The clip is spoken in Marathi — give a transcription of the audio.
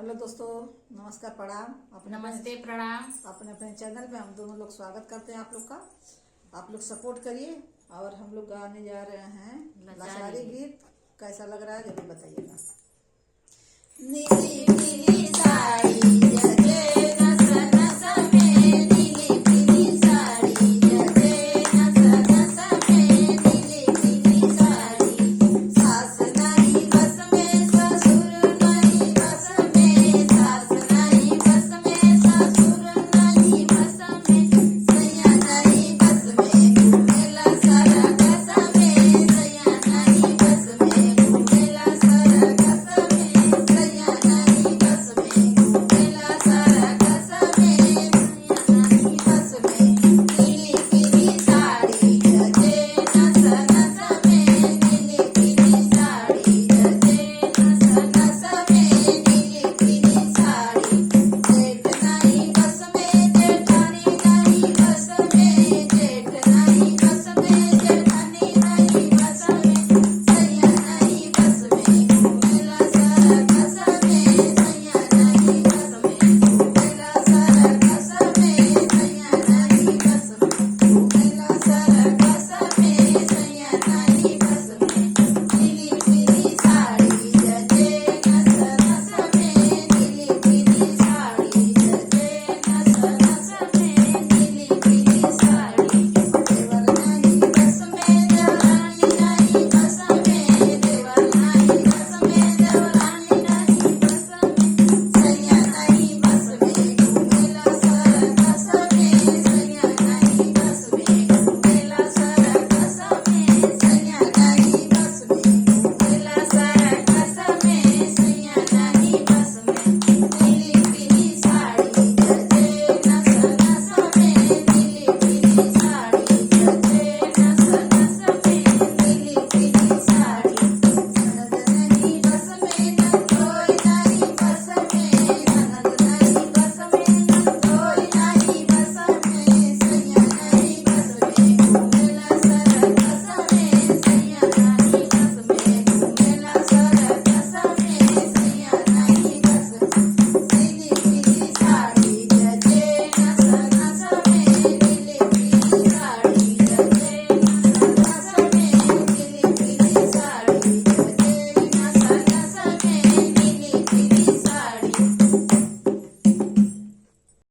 हेलो दोस्तों, नमस्कार, प्रणाम। नमस्ते, प्रणाम। अपने अपने चैनल पे हम दोनों लोग स्वागत करते हैं आप लोग का। आप लोग सपोर्ट करिए। और हम लोग गाने जा रहे हैं लाचारी गीत। कैसा लग रहा है जरूर बताइएगा। नीली